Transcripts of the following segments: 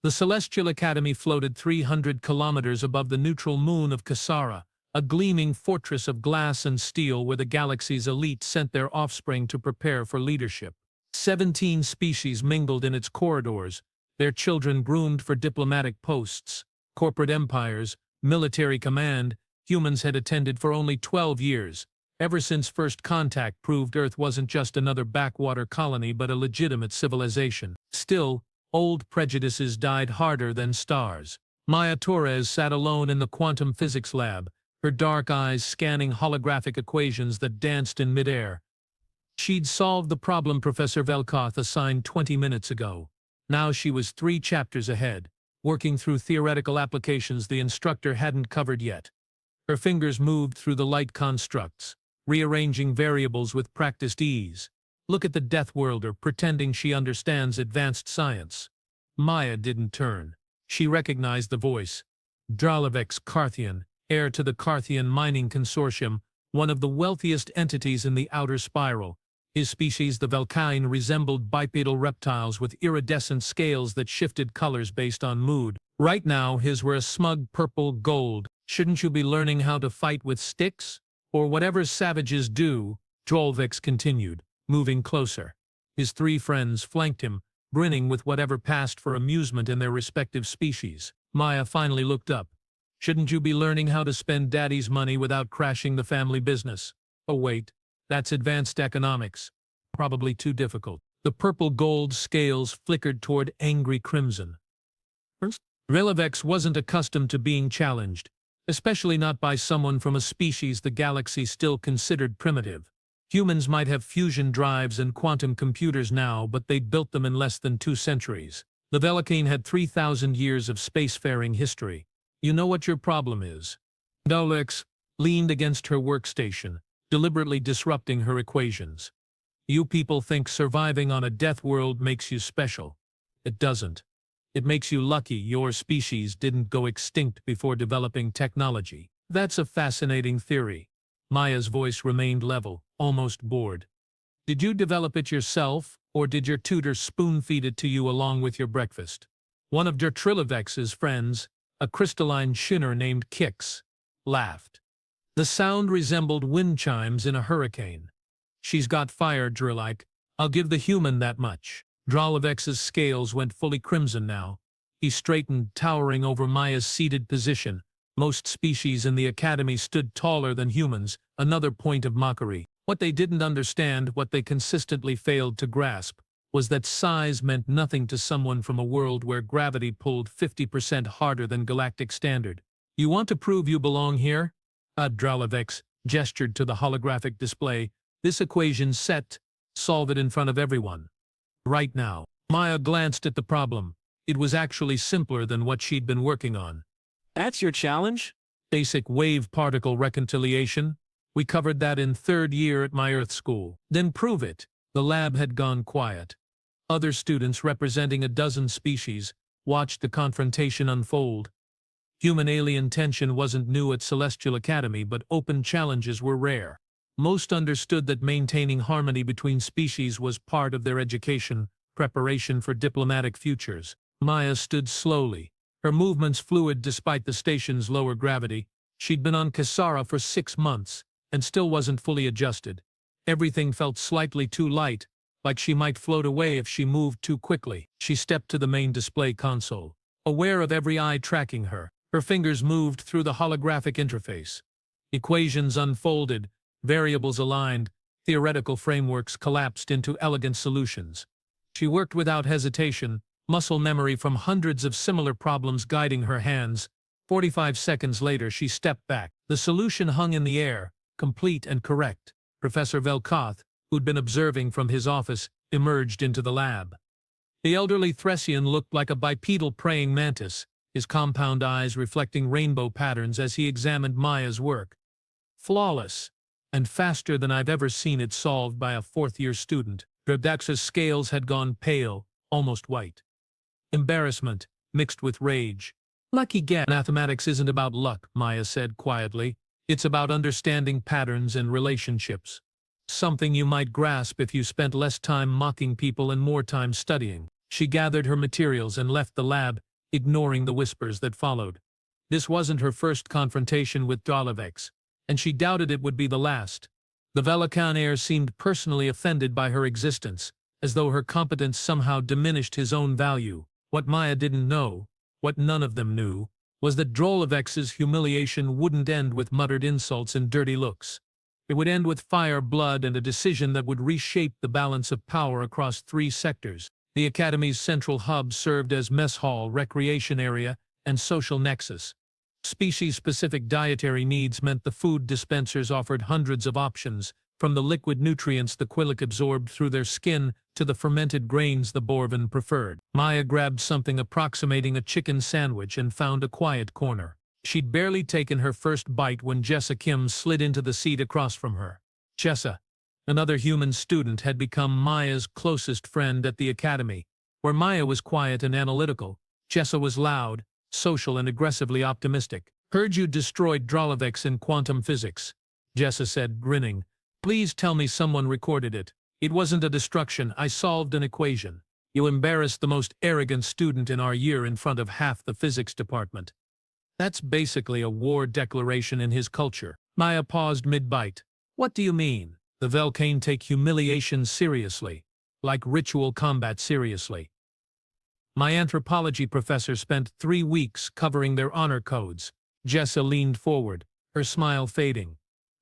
The Celestial Academy floated 300 kilometers above the neutral moon of Kasara, a gleaming fortress of glass and steel where the galaxy's elite sent their offspring to prepare for leadership. 17 species mingled in its corridors, their children groomed for diplomatic posts, corporate empires, military command. Humans had attended for only 12 years, ever since first contact proved Earth wasn't just another backwater colony but a legitimate civilization. Still, old prejudices died harder than stars. Maya Torres sat alone in the quantum physics lab, her dark eyes scanning holographic equations that danced in midair. She'd solved the problem Professor Velkoth assigned 20 minutes ago. Now she was 3 chapters ahead, working through theoretical applications the instructor hadn't covered yet. Her fingers moved through the light constructs, rearranging variables with practiced ease. Look at the Deathworlder pretending she understands advanced science. Maya didn't turn. She recognized the voice. Dralovek's Carthian, heir to the Carthian Mining Consortium, one of the wealthiest entities in the outer spiral. His species, the Velkain, resembled bipedal reptiles with iridescent scales that shifted colors based on mood. Right now, his were a smug purple gold. Shouldn't you be learning how to fight with sticks? Or whatever savages do, Dralovek continued, moving closer. His 3 friends flanked him, grinning with whatever passed for amusement in their respective species. Maya finally looked up. Shouldn't you be learning how to spend daddy's money without crashing the family business? Oh wait, that's advanced economics. Probably too difficult. The purple gold scales flickered toward angry crimson. Dralovek wasn't accustomed to being challenged, especially not by someone from a species the galaxy still considered primitive. Humans might have fusion drives and quantum computers now, but they'd built them in less than 2 centuries. The Velkain had 3,000 years of spacefaring history. You know what your problem is. Dralovek leaned against her workstation, deliberately disrupting her equations. You people think surviving on a death world makes you special. It doesn't. It makes you lucky your species didn't go extinct before developing technology. That's a fascinating theory. Maya's voice remained level, almost bored. Did you develop it yourself, or did your tutor spoon-feed it to you along with your breakfast? One of Dralovek's friends, a crystalline shinner named Kix, laughed. The sound resembled wind chimes in a hurricane. She's got fire, Dralovek. I'll give the human that much. Dralovek's scales went fully crimson now. He straightened, towering over Maya's seated position. Most species in the academy stood taller than humans, another point of mockery. What they didn't understand, what they consistently failed to grasp, was that size meant nothing to someone from a world where gravity pulled 50% harder than galactic standard. You want to prove you belong here? Dralovek gestured to the holographic display. This equation's set. Solve it in front of everyone. Right now. Maya glanced at the problem. It was actually simpler than what she'd been working on. That's your challenge? Basic wave-particle reconciliation. We covered that in 3rd year at my Earth school. Then prove it. The lab had gone quiet. Other students representing a dozen species watched the confrontation unfold. Human-alien tension wasn't new at Celestial Academy, but open challenges were rare. Most understood that maintaining harmony between species was part of their education, preparation for diplomatic futures. Maya stood slowly, her movements fluid despite the station's lower gravity. She'd been on Kasara for 6 months, and still wasn't fully adjusted. Everything felt slightly too light, like she might float away if she moved too quickly. She stepped to the main display console, aware of every eye tracking her. Her fingers moved through the holographic interface. Equations unfolded, variables aligned, theoretical frameworks collapsed into elegant solutions. She worked without hesitation, muscle memory from hundreds of similar problems guiding her hands. 45 seconds later, she stepped back. The solution hung in the air, complete and correct. Professor Velkoth, who'd been observing from his office, emerged into the lab. The elderly Thessian looked like a bipedal praying mantis, his compound eyes reflecting rainbow patterns as he examined Maya's work. Flawless, and faster than I've ever seen it solved by a 4th-year student. Dralovek's scales had gone pale, almost white. Embarrassment, mixed with rage. Lucky guess. Mathematics isn't about luck, Maya said quietly. It's about understanding patterns and relationships. Something you might grasp if you spent less time mocking people and more time studying. She gathered her materials and left the lab, ignoring the whispers that followed. This wasn't her first confrontation with Dalavex, and she doubted it would be the last. The Velikaner seemed personally offended by her existence, as though her competence somehow diminished his own value. What Maya didn't know, what none of them knew, was that Drolavex's humiliation wouldn't end with muttered insults and dirty looks. It would end with fire, blood, and a decision that would reshape the balance of power across 3 sectors. The Academy's central hub served as mess hall, recreation area, and social nexus. Species-specific dietary needs meant the food dispensers offered hundreds of options, from the liquid nutrients the Quillic absorbed through their skin to the fermented grains the Borvan preferred. Maya grabbed something approximating a chicken sandwich and found a quiet corner. She'd barely taken her first bite when Jessa Kim slid into the seat across from her. Jessa, another human student, had become Maya's closest friend at the Academy. Where Maya was quiet and analytical, Jessa was loud, social, and aggressively optimistic. "Heard you destroyed Dralavex in quantum physics," Jessa said, grinning. "Please tell me someone recorded it." "It wasn't a destruction, I solved an equation." "You embarrassed the most arrogant student in our year in front of half the physics department." That's basically a war declaration in his culture. Maya paused mid-bite. "What do you mean?" "The Velkane take humiliation seriously. Like ritual combat seriously. My anthropology professor spent 3 weeks covering their honor codes." Jessa leaned forward, her smile fading.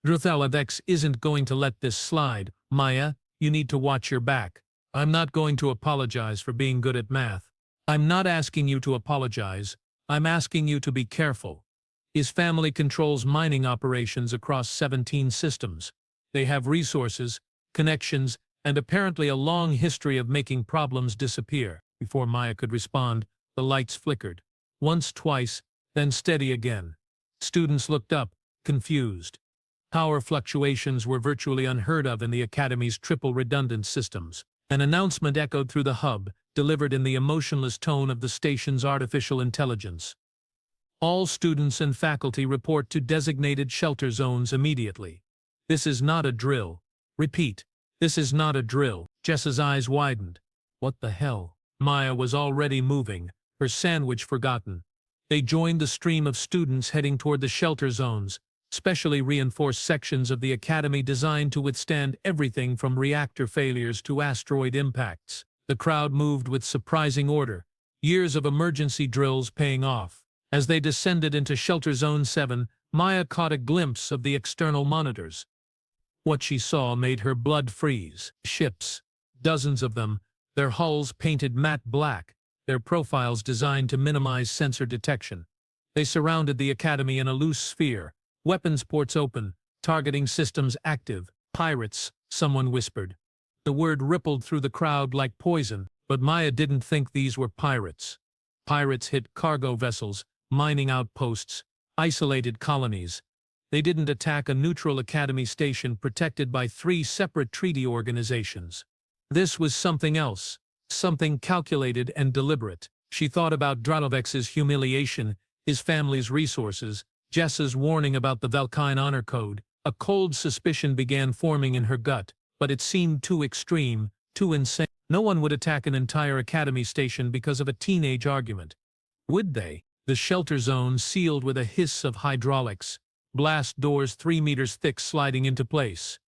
"Druthalavex isn't going to let this slide. Maya, you need to watch your back." "I'm not going to apologize for being good at math." "I'm not asking you to apologize. I'm asking you to be careful. His family controls mining operations across 17 systems. They have resources, connections, and apparently a long history of making problems disappear." Before Maya could respond, the lights flickered. Once, twice, then steady again. Students looked up, confused. Power fluctuations were virtually unheard of in the Academy's triple redundant systems. An announcement echoed through the hub, delivered in the emotionless tone of the station's artificial intelligence. "All students and faculty report to designated shelter zones immediately. This is not a drill. Repeat, this is not a drill." Jessa's eyes widened. What the hell? Maya was already moving, her sandwich forgotten. They joined the stream of students heading toward the shelter zones, specially reinforced sections of the Academy designed to withstand everything from reactor failures to asteroid impacts. The crowd moved with surprising order, years of emergency drills paying off. As they descended into Shelter Zone 7, Maya caught a glimpse of the external monitors. What she saw made her blood freeze. Ships, dozens of them, their hulls painted matte black, their profiles designed to minimize sensor detection. They surrounded the Academy in a loose sphere, weapons ports open, targeting systems active. "Pirates," someone whispered. The word rippled through the crowd like poison, but Maya didn't think these were pirates. Pirates hit cargo vessels, mining outposts, isolated colonies. They didn't attack a neutral Academy station protected by 3 separate treaty organizations. This was something else, something calculated and deliberate. She thought about Dranovex's humiliation, his family's resources, Jessa's warning about the Velkine honor code. A cold suspicion began forming in her gut, but it seemed too extreme, too insane. No one would attack an entire Academy station because of a teenage argument. Would they? The shelter zone sealed with a hiss of hydraulics, blast doors 3 meters thick sliding into place.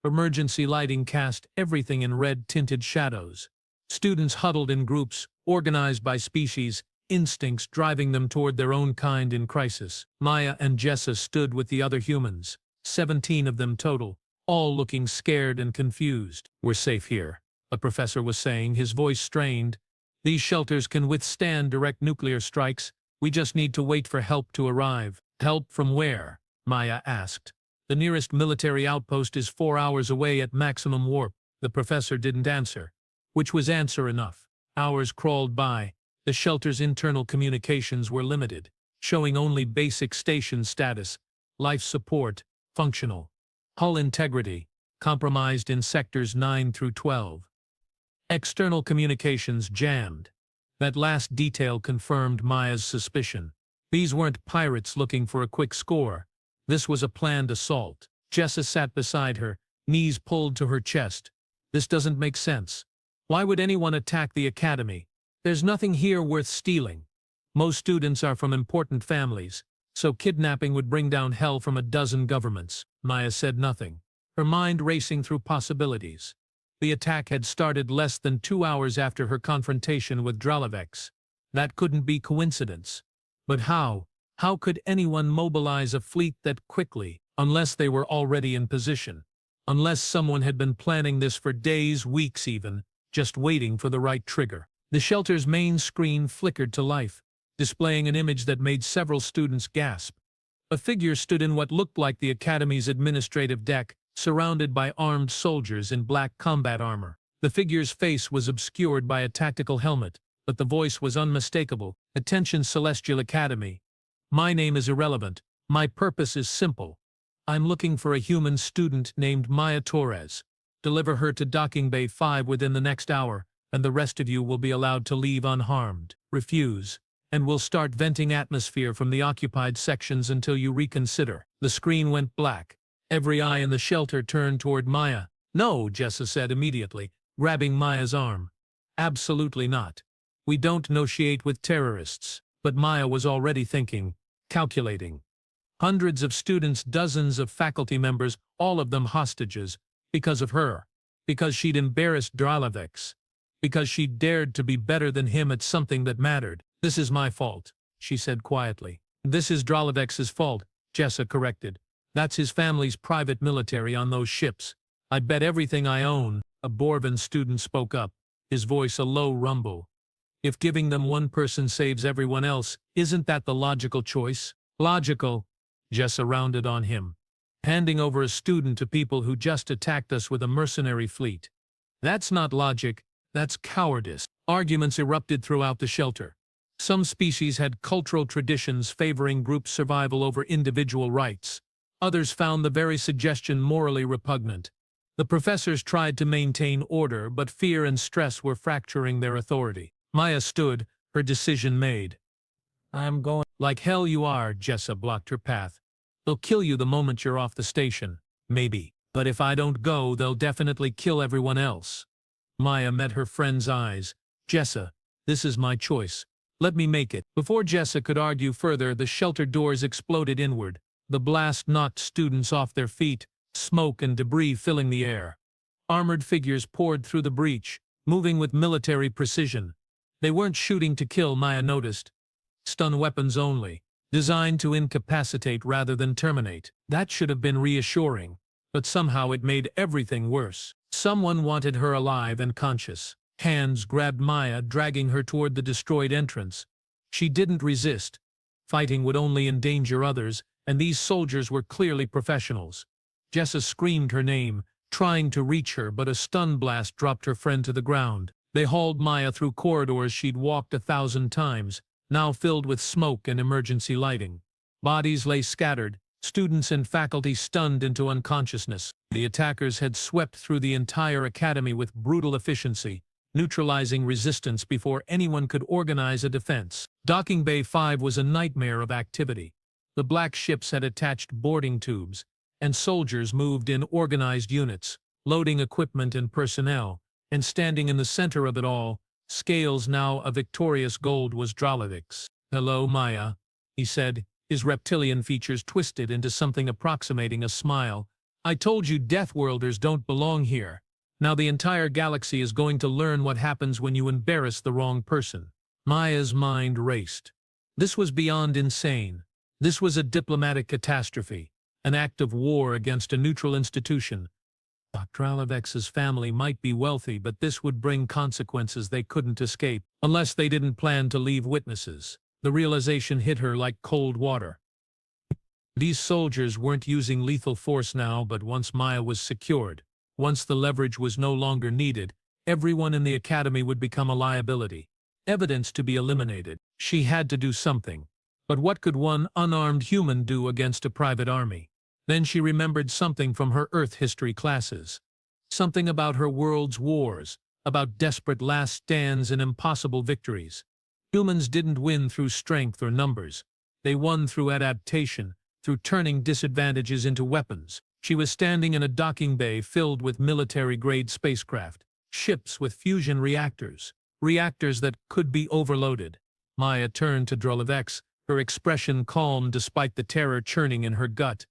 Emergency lighting cast everything in red-tinted shadows. Students huddled in groups, organized by species, instincts driving them toward their own kind in crisis. Maya and Jessa stood with the other humans, 17 of them total, all looking scared and confused. "We're safe here," a professor was saying, his voice strained. "These shelters can withstand direct nuclear strikes. We just need to wait for help to arrive." "Help from where?" Maya asked. "The nearest military outpost is 4 hours away at maximum warp." The professor didn't answer, which was answer enough. Hours crawled by. The shelter's internal communications were limited, showing only basic station status, life support, functional. Hull integrity, compromised in sectors 9 through 12. External communications jammed. That last detail confirmed Maya's suspicion. These weren't pirates looking for a quick score. This was a planned assault. Jessa sat beside her, knees pulled to her chest. "This doesn't make sense. Why would anyone attack the Academy? There's nothing here worth stealing." Most students are from important families, so kidnapping would bring down hell from a dozen governments. Maya said nothing, her mind racing through possibilities. The attack had started less than 2 hours after her confrontation with Dralavex. That couldn't be coincidence. But how? How could anyone mobilize a fleet that quickly, unless they were already in position? Unless someone had been planning this for days, weeks even, just waiting for the right trigger. The shelter's main screen flickered to life, displaying an image that made several students gasp. A figure stood in what looked like the Academy's administrative deck, surrounded by armed soldiers in black combat armor. The figure's face was obscured by a tactical helmet, but the voice was unmistakable. "Attention, Celestial Academy. My name is irrelevant. My purpose is simple. I'm looking for a human student named Maya Torres. Deliver her to Docking Bay 5 within the next hour, and the rest of you will be allowed to leave unharmed. Refuse, and we'll start venting atmosphere from the occupied sections until you reconsider." The screen went black. Every eye in the shelter turned toward Maya. "No," Jessa said immediately, grabbing Maya's arm. "Absolutely not. We don't negotiate with terrorists." But Maya was already thinking, calculating. Hundreds of students, dozens of faculty members, all of them hostages, because of her. Because she'd embarrassed Dralavex. Because she'd dared to be better than him at something that mattered. "This is my fault," she said quietly. "This is Dralavex's fault," Jessa corrected. "That's his family's private military on those ships. I bet everything I own." A Borvan student spoke up, his voice a low rumble. "If giving them one person saves everyone else, isn't that the logical choice?" "Logical," Jessa rounded on him. "Handing over a student to people who just attacked us with a mercenary fleet. That's not logic, that's cowardice." Arguments erupted throughout the shelter. Some species had cultural traditions favoring group survival over individual rights. Others found the very suggestion morally repugnant. The professors tried to maintain order, but fear and stress were fracturing their authority. Maya stood, her decision made. "I'm going." "Like hell you are," Jessa blocked her path. "They'll kill you the moment you're off the station. Maybe. But if I don't go, they'll definitely kill everyone else." Maya met her friend's eyes. "Jessa, this is my choice. Let me make it." Before Jessa could argue further, the shelter doors exploded inward. The blast knocked students off their feet, smoke and debris filling the air. Armored figures poured through the breach, moving with military precision. They weren't shooting to kill, Maya noticed. Stun weapons only, designed to incapacitate rather than terminate. That should have been reassuring, but somehow it made everything worse. Someone wanted her alive and conscious. Hands grabbed Maya, dragging her toward the destroyed entrance. She didn't resist. Fighting would only endanger others, and these soldiers were clearly professionals. Jessa screamed her name, trying to reach her, but a stun blast dropped her friend to the ground. They hauled Maya through corridors she'd walked 1,000 times, now filled with smoke and emergency lighting. Bodies lay scattered, students and faculty stunned into unconsciousness. The attackers had swept through the entire academy with brutal efficiency, neutralizing resistance before anyone could organize a defense. Docking Bay 5 was a nightmare of activity. The black ships had attached boarding tubes, and soldiers moved in organized units, loading equipment and personnel, and standing in the center of it all, scales now a victorious gold, was Dralavix. "Hello, Maya," he said, his reptilian features twisted into something approximating a smile. "I told you Deathworlders don't belong here. Now the entire galaxy is going to learn what happens when you embarrass the wrong person." Maya's mind raced. This was beyond insane. This was a diplomatic catastrophe, an act of war against a neutral institution. Dralavex's family might be wealthy, but this would bring consequences they couldn't escape, unless they didn't plan to leave witnesses. The realization hit her like cold water. These soldiers weren't using lethal force now, but once Maya was secured, once the leverage was no longer needed, everyone in the academy would become a liability. Evidence to be eliminated. She had to do something. But what could one unarmed human do against a private army? Then she remembered something from her Earth history classes. Something about her world's wars, about desperate last stands and impossible victories. Humans didn't win through strength or numbers. They won through adaptation, through turning disadvantages into weapons. She was standing in a docking bay filled with military-grade spacecraft, ships with fusion reactors, reactors that could be overloaded. Maya turned to Drollevex, her expression calm despite the terror churning in her gut.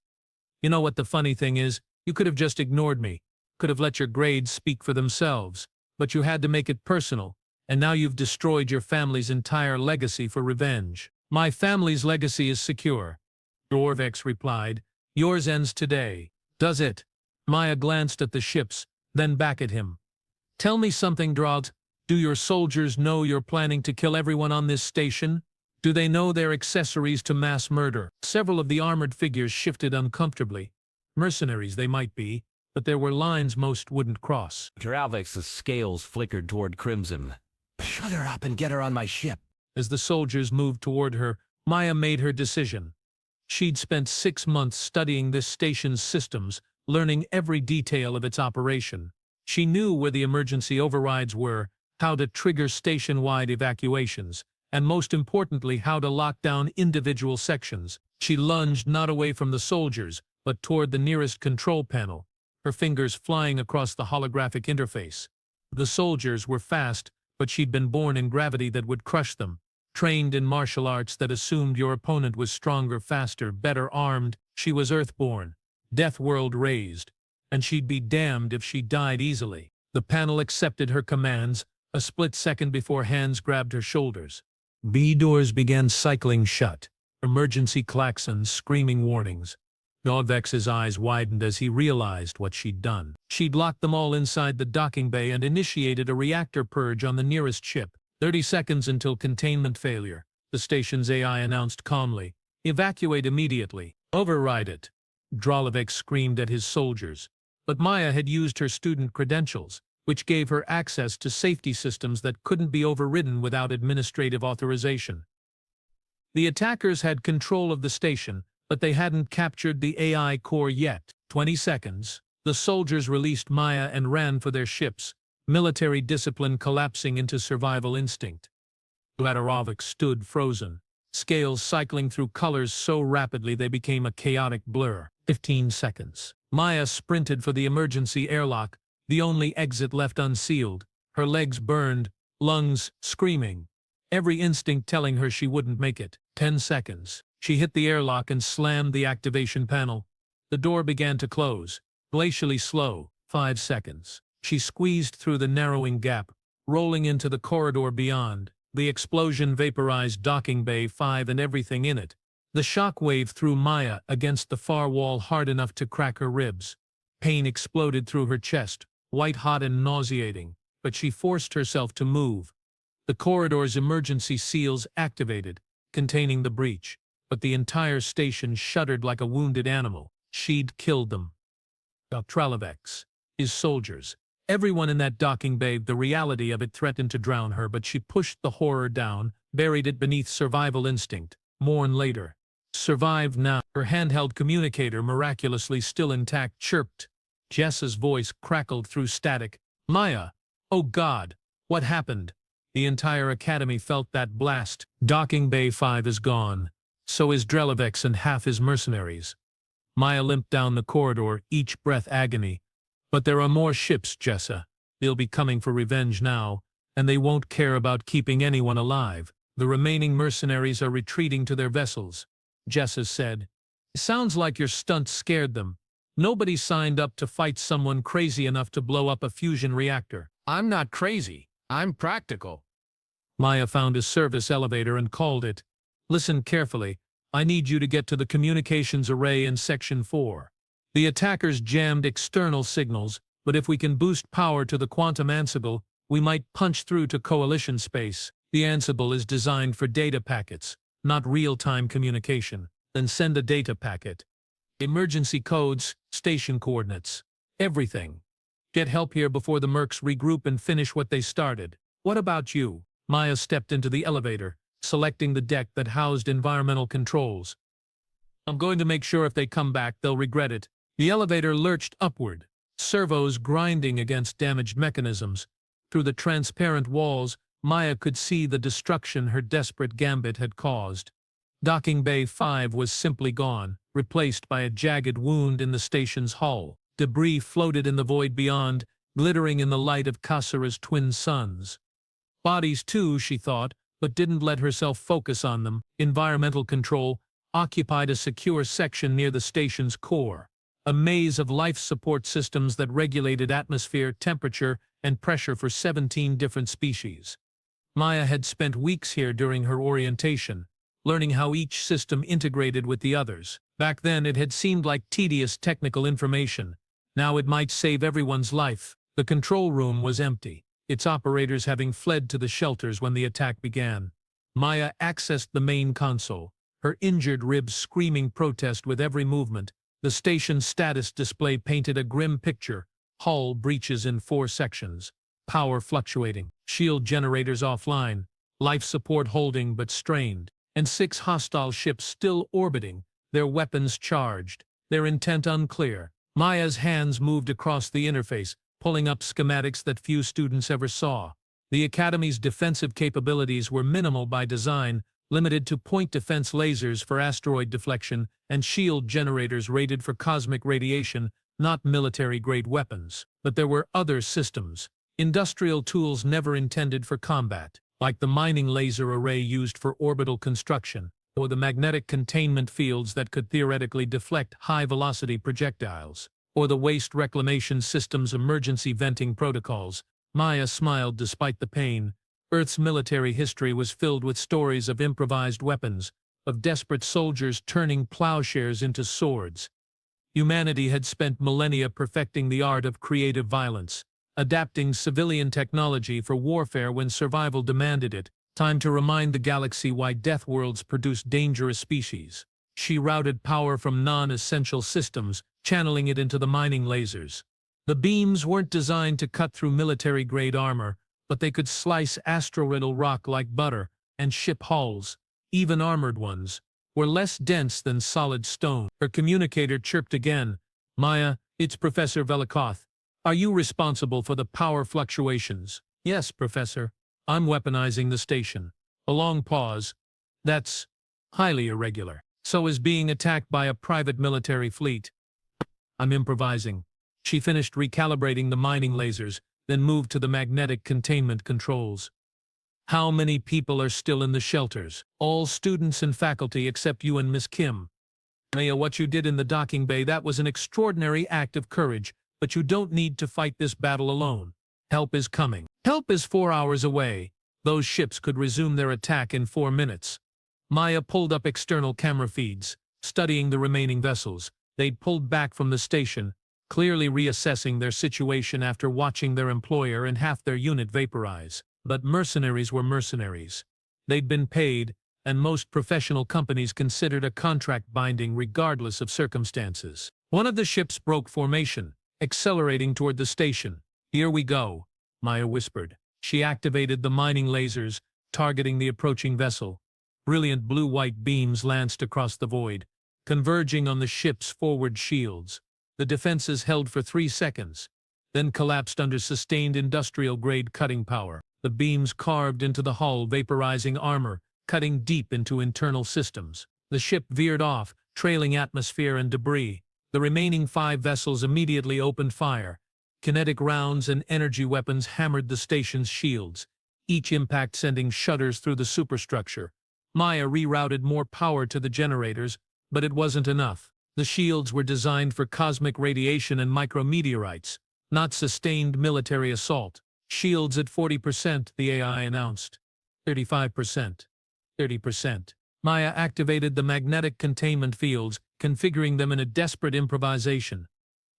You know what the funny thing is? You could have just ignored me. Could have let your grades speak for themselves. But you had to make it personal. And now you've destroyed your family's entire legacy for revenge. My family's legacy is secure, Drollevex replied. Yours ends today. Does it? Maya glanced at the ships, then back at him. Tell me something, Dralt. Do your soldiers know you're planning to kill everyone on this station? Do they know they're accessories to mass murder? Several of the armored figures shifted uncomfortably. Mercenaries they might be, but there were lines most wouldn't cross. Drolvex's scales flickered toward crimson. Shut her up and get her on my ship. As the soldiers moved toward her, Maya made her decision. She'd spent 6 months studying this station's systems, learning every detail of its operation. She knew where the emergency overrides were, how to trigger station-wide evacuations, and most importantly how to lock down individual sections. She lunged not away from the soldiers, but toward the nearest control panel, her fingers flying across the holographic interface. The soldiers were fast, but she'd been born in gravity that would crush them. Trained in martial arts that assumed your opponent was stronger, faster, better armed, she was Earthborn, Deathworld raised, and she'd be damned if she died easily. The panel accepted her commands, a split second before hands grabbed her shoulders. B doors began cycling shut, emergency klaxons screaming warnings. Drolvex's eyes widened as he realized what she'd done. She'd locked them all inside the docking bay and initiated a reactor purge on the nearest ship. 30 seconds until containment failure, the station's AI announced calmly. Evacuate immediately. Override it. Drollevex screamed at his soldiers. But Maya had used her student credentials, which gave her access to safety systems that couldn't be overridden without administrative authorization. The attackers had control of the station, but they hadn't captured the AI core yet. 20 seconds. The soldiers released Maya and ran for their ships, military discipline collapsing into survival instinct. Gladarovic stood frozen, scales cycling through colors so rapidly they became a chaotic blur. 15 seconds. Maya sprinted for the emergency airlock, the only exit left unsealed, her legs burned, lungs screaming, every instinct telling her she wouldn't make it. 10 seconds. She hit the airlock and slammed the activation panel. The door began to close, glacially slow. 5 seconds. She squeezed through the narrowing gap, rolling into the corridor beyond. The explosion vaporized docking bay 5 and everything in it. The shock wave threw Maya against the far wall hard enough to crack her ribs. Pain exploded through her chest, white-hot and nauseating, but she forced herself to move. The corridor's emergency seals activated, containing the breach, but the entire station shuddered like a wounded animal. She'd killed them. Drollevex, his soldiers, everyone in that docking bay, the reality of it threatened to drown her, but she pushed the horror down, buried it beneath survival instinct. Mourn later. Survive now. Her handheld communicator, miraculously still intact, chirped. Jessa's voice crackled through static. Maya! Oh God! What happened? The entire academy felt that blast. Docking Bay 5 is gone. So is Drollevex and half his mercenaries. Maya limped down the corridor, each breath agony. But there are more ships, Jessa. They'll be coming for revenge now, and they won't care about keeping anyone alive. The remaining mercenaries are retreating to their vessels, Jessa said. Sounds like your stunt scared them. Nobody signed up to fight someone crazy enough to blow up a fusion reactor. I'm not crazy. I'm practical. Maya found a service elevator and called it. Listen carefully. I need you to get to the communications array in Section 4. The attackers jammed external signals, but if we can boost power to the quantum Ansible, we might punch through to Coalition space. The Ansible is designed for data packets, not real-time communication. Then send a data packet. Emergency codes, station coordinates, everything. Get help here before the mercs regroup and finish what they started. What about you? Maya stepped into the elevator, selecting the deck that housed environmental controls. I'm going to make sure if they come back, they'll regret it. The elevator lurched upward, servos grinding against damaged mechanisms. Through the transparent walls, Maya could see the destruction her desperate gambit had caused. Docking Bay 5 was simply gone, replaced by a jagged wound in the station's hull. Debris floated in the void beyond, glittering in the light of Kasura's twin suns. Bodies too, she thought, but didn't let herself focus on them. Environmental control occupied a secure section near the station's core, a maze of life support systems that regulated atmosphere, temperature, and pressure for 17 different species. Maya had spent weeks here during her orientation, learning how each system integrated with the others. Back then it had seemed like tedious technical information. Now it might save everyone's life. The control room was empty, its operators having fled to the shelters when the attack began. Maya accessed the main console, her injured ribs screaming protest with every movement. The station's status display painted a grim picture: hull breaches in 4 sections, power fluctuating, shield generators offline, life support holding but strained, and 6 hostile ships still orbiting, their weapons charged, their intent unclear. Maya's hands moved across the interface, pulling up schematics that few students ever saw. The Academy's defensive capabilities were minimal by design, limited to point defense lasers for asteroid deflection and shield generators rated for cosmic radiation, not military-grade weapons. But there were other systems, industrial tools never intended for combat, like the mining laser array used for orbital construction, or the magnetic containment fields that could theoretically deflect high-velocity projectiles, or the waste reclamation system's emergency venting protocols. Maya smiled despite the pain. Earth's military history was filled with stories of improvised weapons, of desperate soldiers turning plowshares into swords. Humanity had spent millennia perfecting the art of creative violence, adapting civilian technology for warfare when survival demanded it. Time to remind the galaxy why Deathworlds produced dangerous species. She routed power from non-essential systems, channeling it into the mining lasers. The beams weren't designed to cut through military-grade armor, but they could slice asteroidal rock like butter, and ship hulls, even armored ones, were less dense than solid stone. Her communicator chirped again. "Maya, it's Professor Velikoth. Are you responsible for the power fluctuations?" "Yes, Professor. I'm weaponizing the station." A long pause. "That's highly irregular. So is being attacked by a private military fleet." "I'm improvising." She finished recalibrating the mining lasers, then moved to the magnetic containment controls. "How many people are still in the shelters?" "All students and faculty except you and Miss Kim." "Maya, what you did in the docking bay, that was an extraordinary act of courage, but you don't need to fight this battle alone. Help is coming." "Help is 4 hours away. Those ships could resume their attack in 4 minutes." Maya pulled up external camera feeds, studying the remaining vessels. They'd pulled back from the station, clearly reassessing their situation after watching their employer and half their unit vaporize. But mercenaries were mercenaries. They'd been paid, and most professional companies considered a contract binding regardless of circumstances. One of the ships broke formation, accelerating toward the station. "Here we go," Maya whispered. She activated the mining lasers, targeting the approaching vessel. Brilliant blue-white beams lanced across the void, converging on the ship's forward shields. The defenses held for 3 seconds, then collapsed under sustained industrial-grade cutting power. The beams carved into the hull, vaporizing armor, cutting deep into internal systems. The ship veered off, trailing atmosphere and debris. The remaining 5 vessels immediately opened fire. Kinetic rounds and energy weapons hammered the station's shields, each impact sending shudders through the superstructure. Maya rerouted more power to the generators, but it wasn't enough. The shields were designed for cosmic radiation and micrometeorites, not sustained military assault. "Shields at 40%, the AI announced. 35%. 30%. Maya activated the magnetic containment fields, configuring them in a desperate improvisation.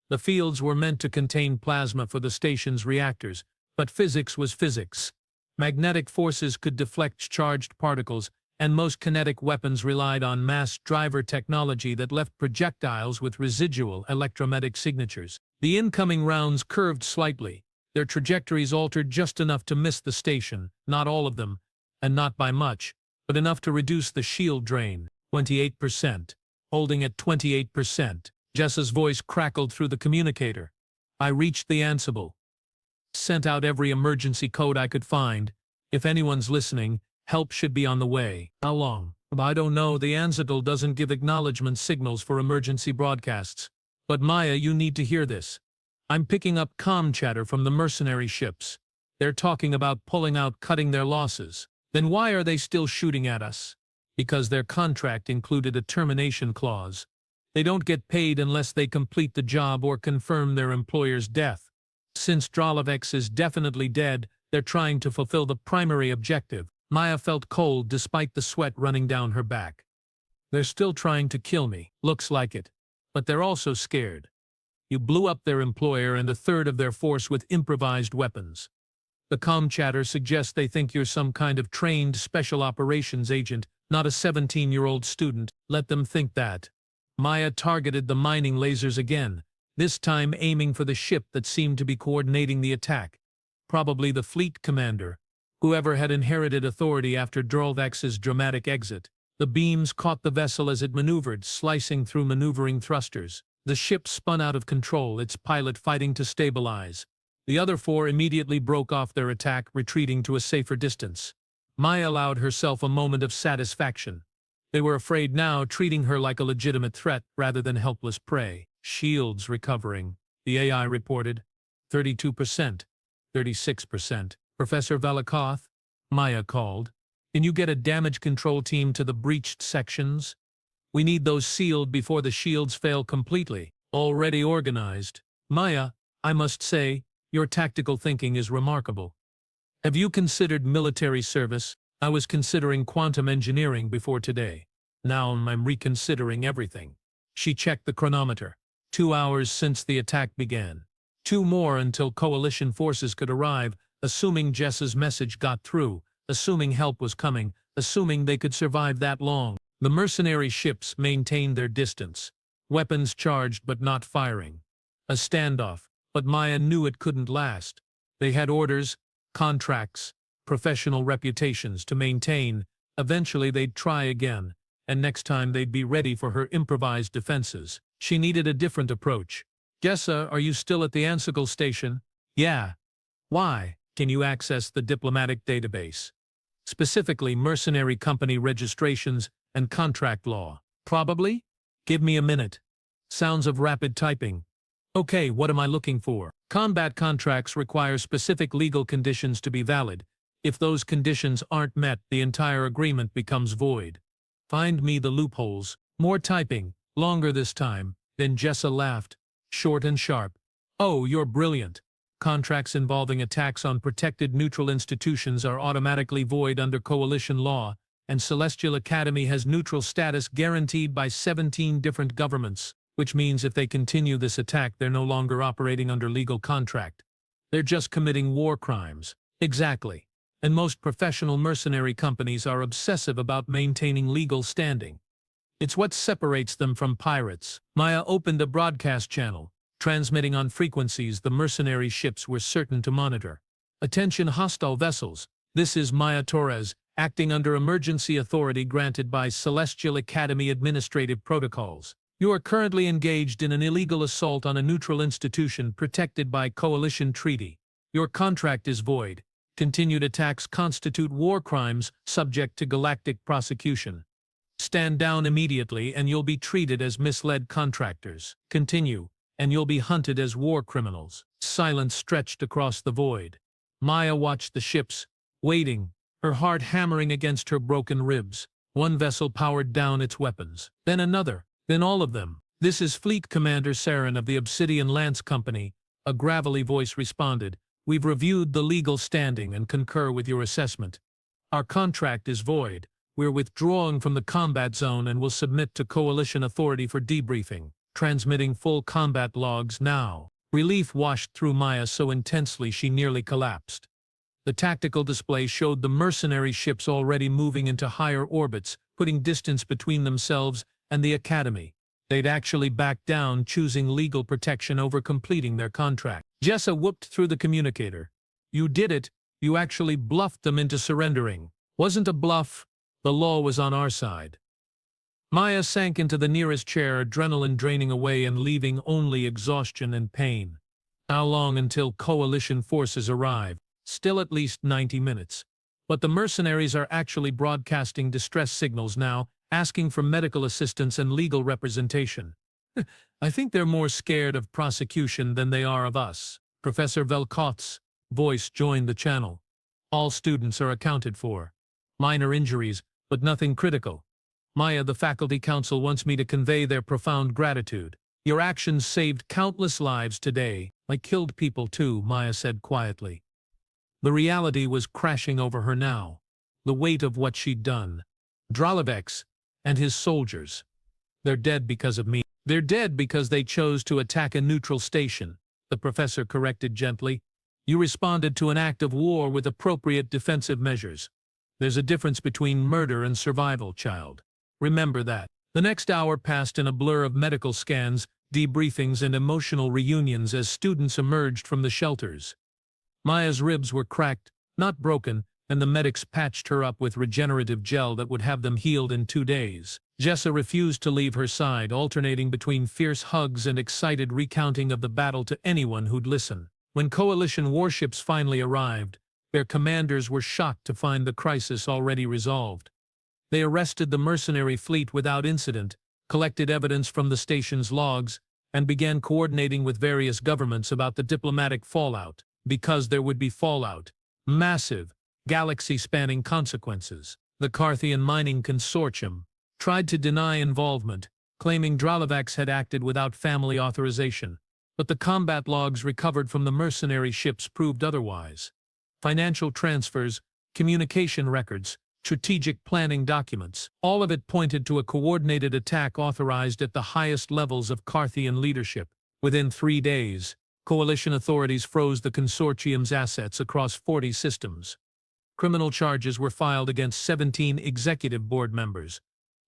The fields were meant to contain plasma for the station's reactors, but physics was physics. Magnetic forces could deflect charged particles, and most kinetic weapons relied on mass driver technology that left projectiles with residual electromagnetic signatures. The incoming rounds curved slightly, their trajectories altered just enough to miss the station, not all of them, and not by much, but enough to reduce the shield drain. 28%. Holding at 28%. Jessa's voice crackled through the communicator. "I reached the Ansible. Sent out every emergency code I could find. If anyone's listening, help should be on the way." "How long?" "I don't know. The Ansible doesn't give acknowledgement signals for emergency broadcasts." "But Maya, you need to hear this. I'm picking up comm chatter from the mercenary ships. They're talking about pulling out, cutting their losses." Then why are they still shooting at us? Because their contract included a termination clause. They don't get paid unless they complete the job or confirm their employer's death. Since Drolovex is definitely dead, they're trying to fulfill the primary objective. Maya felt cold despite the sweat running down her back. They're still trying to kill me, looks like it. But they're also scared. You blew up their employer and a third of their force with improvised weapons. The comm chatter suggests they think you're some kind of trained special operations agent, not a 17-year-old student. Let them think that. Maya targeted the mining lasers again, this time aiming for the ship that seemed to be coordinating the attack. Probably the fleet commander, whoever had inherited authority after Drolvax's dramatic exit. The beams caught the vessel as it maneuvered, slicing through maneuvering thrusters. The ship spun out of control, its pilot fighting to stabilize. The other four immediately broke off their attack, retreating to a safer distance. Maya allowed herself a moment of satisfaction. They were afraid now, treating her like a legitimate threat rather than helpless prey. Shields recovering, the AI reported. 32%, 36%. Professor Velikoth? Maya called. Can you get a damage control team to the breached sections? We need those sealed before the shields fail completely. Already organized. Maya, I must say, your tactical thinking is remarkable. Have you considered military service? I was considering quantum engineering before today. Now I'm reconsidering everything. She checked the chronometer. 2 hours since the attack began. 2 more until coalition forces could arrive, assuming Jessa's message got through, assuming help was coming, assuming they could survive that long. The mercenary ships maintained their distance. Weapons charged but not firing. A standoff, but Maya knew it couldn't last. They had orders, contracts, professional reputations to maintain. Eventually they'd try again, and next time they'd be ready for her improvised defenses. She needed a different approach. Jessa, are you still at the Ansicle station? Yeah. Why? Can you access the diplomatic database? Specifically mercenary company registrations and contract law. Probably? Give me a minute. Sounds of rapid typing. Okay, what am I looking for? Combat contracts require specific legal conditions to be valid. If those conditions aren't met, the entire agreement becomes void. Find me the loopholes. More typing, longer this time. Then Jessa laughed, short and sharp. Oh, you're brilliant. Contracts involving attacks on protected neutral institutions are automatically void under coalition law, and Celestial Academy has neutral status guaranteed by 17 different governments, which means if they continue this attack, they're no longer operating under legal contract. They're just committing war crimes. Exactly. And most professional mercenary companies are obsessive about maintaining legal standing. It's what separates them from pirates. Maya opened a broadcast channel, transmitting on frequencies the mercenary ships were certain to monitor. Attention hostile vessels. This is Maya Torres, acting under emergency authority granted by Celestial Academy administrative protocols. You are currently engaged in an illegal assault on a neutral institution protected by coalition treaty. Your contract is void. Continued attacks constitute war crimes subject to galactic prosecution. Stand down immediately and you'll be treated as misled contractors. Continue, and you'll be hunted as war criminals. Silence stretched across the void. Maya watched the ships, waiting, her heart hammering against her broken ribs. One vessel powered down its weapons. Then another. Then all of them. This is Fleet Commander Saren of the Obsidian Lance Company, a gravelly voice responded. We've reviewed the legal standing and concur with your assessment. Our contract is void. We're withdrawing from the combat zone and will submit to coalition authority for debriefing. Transmitting full combat logs now. Relief washed through Maya so intensely she nearly collapsed. The tactical display showed the mercenary ships already moving into higher orbits, putting distance between themselves and the Academy. They'd actually backed down, choosing legal protection over completing their contract. Jessa whooped through the communicator. You did it. You actually bluffed them into surrendering. Wasn't a bluff. The law was on our side. Maya sank into the nearest chair, adrenaline draining away and leaving only exhaustion and pain. How long until coalition forces arrive? Still at least 90 minutes. But the mercenaries are actually broadcasting distress signals now, asking for medical assistance and legal representation. I think they're more scared of prosecution than they are of us. Professor Velkoth's voice joined the channel. All students are accounted for. Minor injuries, but nothing critical. Maya, the faculty council wants me to convey their profound gratitude. Your actions saved countless lives today. I killed people too, Maya said quietly. The reality was crashing over her now. The weight of what she'd done. Dralovex and his soldiers. They're dead because of me. They're dead because they chose to attack a neutral station, the professor corrected gently. You responded to an act of war with appropriate defensive measures. There's a difference between murder and survival, child. Remember that. The next hour passed in a blur of medical scans, debriefings, and emotional reunions as students emerged from the shelters. Maya's ribs were cracked, not broken, and the medics patched her up with regenerative gel that would have them healed in 2 days. Jessa refused to leave her side, alternating between fierce hugs and excited recounting of the battle to anyone who'd listen. When coalition warships finally arrived, their commanders were shocked to find the crisis already resolved. They arrested the mercenary fleet without incident, collected evidence from the station's logs, and began coordinating with various governments about the diplomatic fallout, because there would be fallout. Massive, galaxy-spanning consequences. The Carthian Mining Consortium tried to deny involvement, claiming Dralovex had acted without family authorization, but the combat logs recovered from the mercenary ships proved otherwise. Financial transfers, communication records, strategic planning documents, all of it pointed to a coordinated attack authorized at the highest levels of Carthian leadership. Within 3 days, coalition authorities froze the consortium's assets across 40 systems. Criminal charges were filed against 17 executive board members.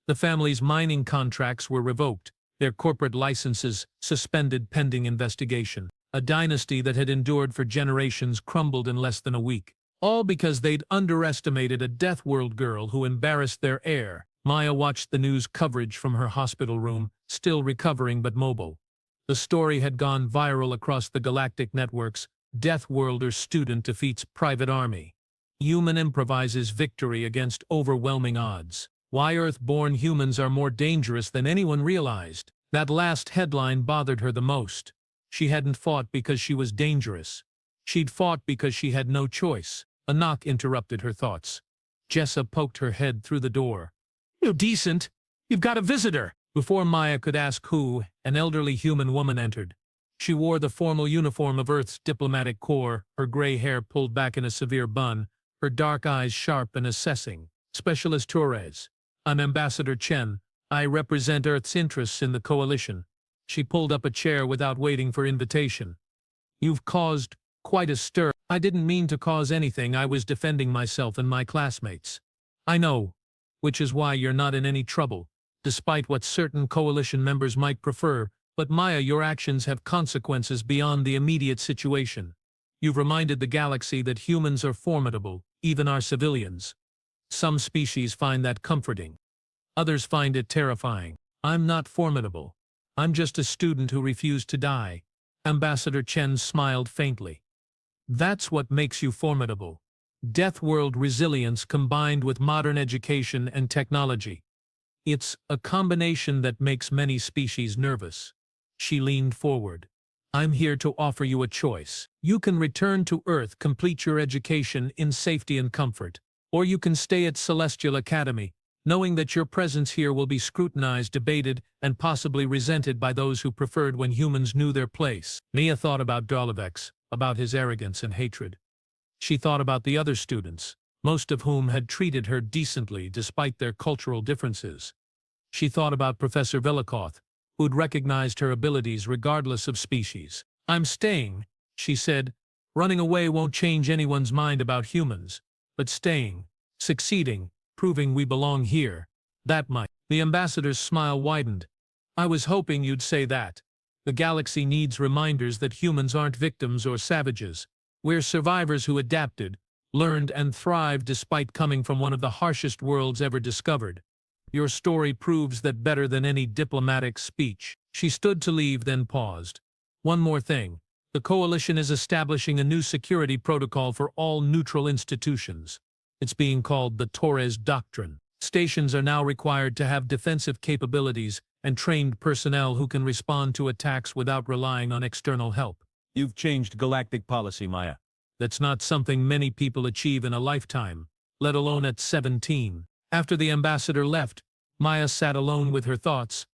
The family's mining contracts were revoked, their corporate licenses suspended pending investigation. A dynasty that had endured for generations crumbled in less than a week. All because they'd underestimated a Deathworld girl who embarrassed their heir. Maya watched the news coverage from her hospital room, still recovering but mobile. The story had gone viral across the galactic networks. Deathworlder student defeats private army. Human improvises victory against overwhelming odds. Why Earth-born humans are more dangerous than anyone realized. That last headline bothered her the most. She hadn't fought because she was dangerous. She'd fought because she had no choice. A knock interrupted her thoughts. Jessa poked her head through the door. "You decent! You've got a visitor!" Before Maya could ask who, an elderly human woman entered. She wore the formal uniform of Earth's diplomatic corps, her gray hair pulled back in a severe bun, her dark eyes sharp and assessing. "Specialist Torres. I'm Ambassador Chen. I represent Earth's interests in the coalition." She pulled up a chair without waiting for invitation. "You've caused quite a stir." "I didn't mean to cause anything. I was defending myself and my classmates." "I know, which is why you're not in any trouble, despite what certain coalition members might prefer. But Maya, your actions have consequences beyond the immediate situation. You've reminded the galaxy that humans are formidable, even our civilians. Some species find that comforting. Others find it terrifying. I'm not formidable. I'm just a student who refused to die." Ambassador Chen smiled faintly. "That's what makes you formidable. Deathworld resilience combined with modern education and technology. It's a combination that makes many species nervous." She leaned forward. "I'm here to offer you a choice. You can return to Earth, complete your education in safety and comfort. Or you can stay at Celestial Academy, knowing that your presence here will be scrutinized, debated, and possibly resented by those who preferred when humans knew their place." Mia thought about Dralovex, about his arrogance and hatred. She thought about the other students, most of whom had treated her decently despite their cultural differences. She thought about Professor Velikoth, who'd recognized her abilities regardless of species. "I'm staying," she said. "Running away won't change anyone's mind about humans. But staying, succeeding, proving we belong here, that might." The ambassador's smile widened. "I was hoping you'd say that. The galaxy needs reminders that humans aren't victims or savages. We're survivors who adapted, learned, and thrived despite coming from one of the harshest worlds ever discovered. Your story proves that better than any diplomatic speech." She stood to leave, then paused. "One more thing. The Coalition is establishing a new security protocol for all neutral institutions. It's being called the Torres Doctrine. Stations are now required to have defensive capabilities and trained personnel who can respond to attacks without relying on external help." You've changed galactic policy, Maya. "That's not something many people achieve in a lifetime," let alone at 17. After the ambassador left, Maya sat alone with her thoughts.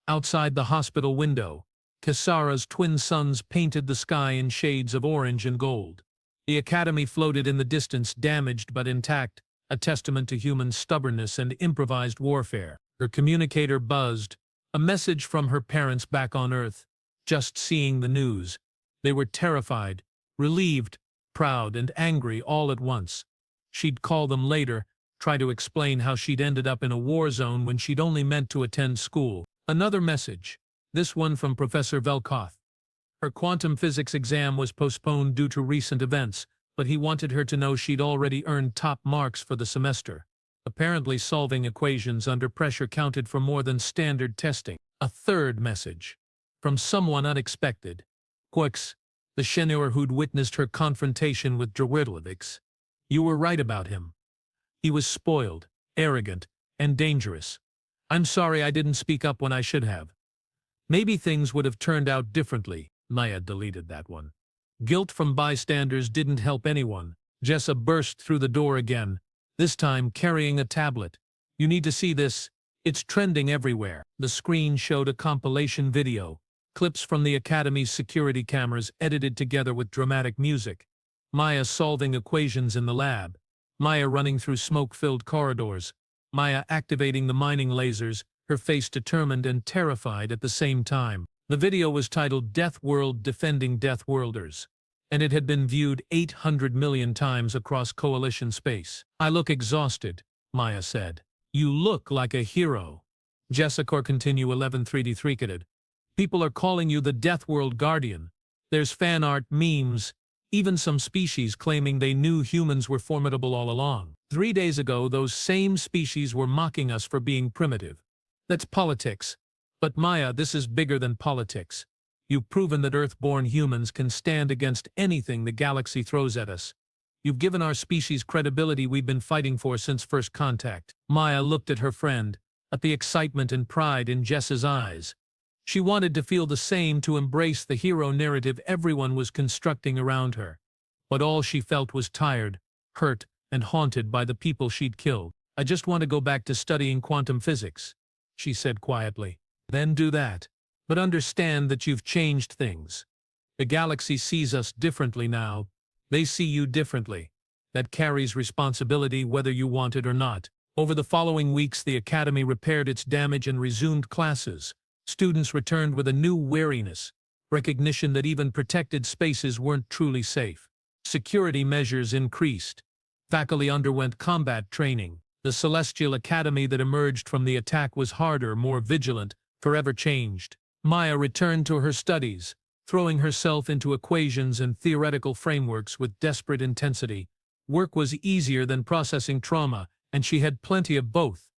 Outside the hospital window, Kisara's twin suns painted the sky in shades of orange and gold. The academy floated in the distance, damaged but intact, a testament to human stubbornness and improvised warfare. Her communicator buzzed, a message from her parents back on Earth. Just seeing the news, they were terrified, relieved, proud, and angry all at once. She'd call them later, try to explain how she'd ended up in a war zone when she'd only meant to attend school. Another message, this one from Professor Velkoth. Her quantum physics exam was postponed due to recent events, but he wanted her to know she'd already earned top marks for the semester. Apparently solving equations under pressure counted for more than standard testing. A third message, from someone unexpected. Quix, the Shenur who'd witnessed her confrontation with Drwidlevix. You were right about him. He was spoiled, arrogant, and dangerous. I'm sorry I didn't speak up when I should have. Maybe things would have turned out differently. Maya deleted that one. Guilt from bystanders didn't help anyone. Jessa burst through the door again, this time carrying a tablet. You need to see this. It's trending everywhere. The screen showed a compilation video, clips from the Academy's security cameras edited together with dramatic music. Maya solving equations in the lab. Maya running through smoke-filled corridors. Maya activating the mining lasers, her face determined and terrified at the same time. The video was titled Deathworld Defending Deathworlders, and it had been viewed 800 million times across Coalition space. I look exhausted, Maya said. You look like a hero. Jessica continue 11-3D3-cated. People are calling you the Deathworld Guardian. There's fan art, memes, even some species claiming they knew humans were formidable all along. 3 days ago, those same species were mocking us for being primitive. That's politics. But Maya, this is bigger than politics. You've proven that Earth-born humans can stand against anything the galaxy throws at us. You've given our species credibility we've been fighting for since first contact. Maya looked at her friend, at the excitement and pride in Jess's eyes. She wanted to feel the same, to embrace the hero narrative everyone was constructing around her. But all she felt was tired, hurt, and haunted by the people she'd killed. I just want to go back to studying quantum physics, she said quietly. Then do that. But understand that you've changed things. The galaxy sees us differently now. They see you differently. That carries responsibility whether you want it or not. Over the following weeks, the Academy repaired its damage and resumed classes. Students returned with a new wariness, recognition that even protected spaces weren't truly safe. Security measures increased. Faculty underwent combat training. The Celestial Academy that emerged from the attack was harder, more vigilant, forever changed. Maya returned to her studies, throwing herself into equations and theoretical frameworks with desperate intensity. Work was easier than processing trauma, and she had plenty of both.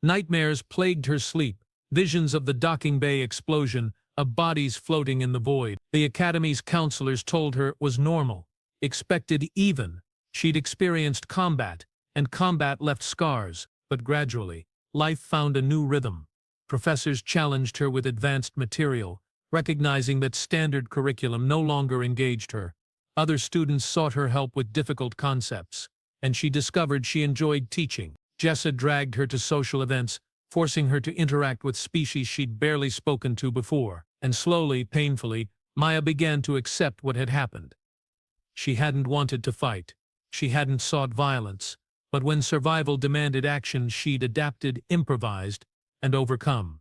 Nightmares plagued her sleep, visions of the docking bay explosion, of bodies floating in the void. The Academy's counselors told her it was normal, expected even. She'd experienced combat, and combat left scars, but gradually, life found a new rhythm. Professors challenged her with advanced material, recognizing that standard curriculum no longer engaged her. Other students sought her help with difficult concepts, and she discovered she enjoyed teaching. Jessa dragged her to social events, forcing her to interact with species she'd barely spoken to before. And slowly, painfully, Maya began to accept what had happened. She hadn't wanted to fight. She hadn't sought violence. But when survival demanded action, she'd adapted, improvised, and overcome.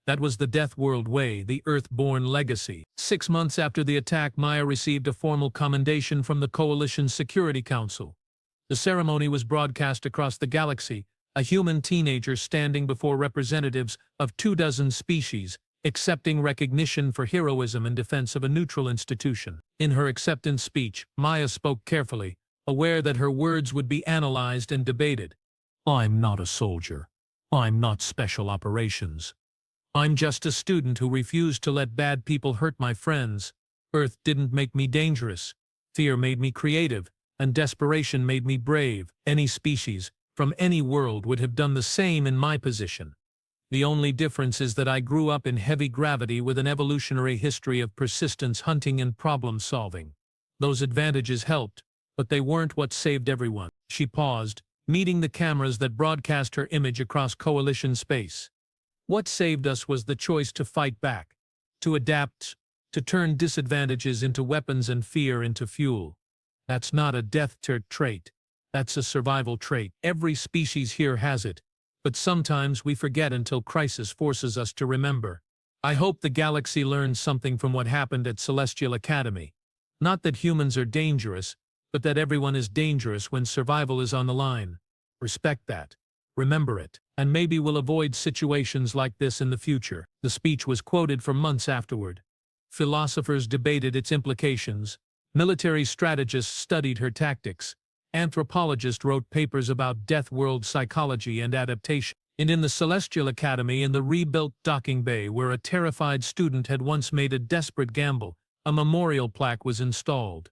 That was the Deathworld way, the Earth-born legacy. 6 months after the attack, Maya received a formal commendation from the Coalition's Security Council. The ceremony was broadcast across the galaxy, a human teenager standing before representatives of 24 species, accepting recognition for heroism in defense of a neutral institution. In her acceptance speech, Maya spoke carefully, aware that her words would be analyzed and debated. I'm not a soldier. I'm not special operations. I'm just a student who refused to let bad people hurt my friends. Earth didn't make me dangerous. Fear made me creative, and desperation made me brave. Any species, from any world, would have done the same in my position. The only difference is that I grew up in heavy gravity with an evolutionary history of persistence, hunting, and problem-solving. Those advantages helped, but they weren't what saved everyone. She paused, meeting the cameras that broadcast her image across coalition space. What saved us was the choice to fight back, to adapt, to turn disadvantages into weapons and fear into fuel. That's not a death trait. That's a survival trait. Every species here has it, but sometimes we forget until crisis forces us to remember. I hope the galaxy learns something from what happened at Celestial Academy. Not that humans are dangerous, but that everyone is dangerous when survival is on the line. Respect that. Remember it. And maybe we'll avoid situations like this in the future. The speech was quoted for months afterward. Philosophers debated its implications. Military strategists studied her tactics. Anthropologists wrote papers about Deathworld psychology and adaptation. And in the Celestial Academy, in the rebuilt docking bay where a terrified student had once made a desperate gamble, a memorial plaque was installed.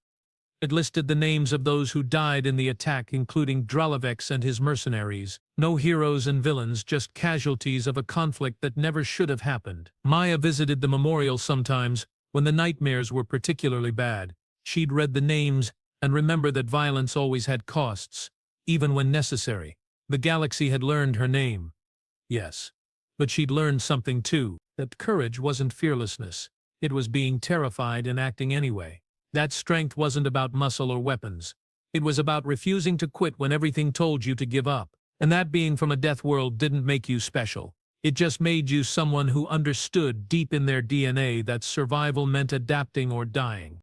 It listed the names of those who died in the attack, including Dralavex and his mercenaries. No heroes and villains, just casualties of a conflict that never should have happened. Maya visited the memorial sometimes, when the nightmares were particularly bad. She'd read the names and remember that violence always had costs, even when necessary. The galaxy had learned her name. Yes. But she'd learned something too, that courage wasn't fearlessness. It was being terrified and acting anyway. That strength wasn't about muscle or weapons. It was about refusing to quit when everything told you to give up. And that being from a death world didn't make you special. It just made you someone who understood deep in their DNA that survival meant adapting or dying.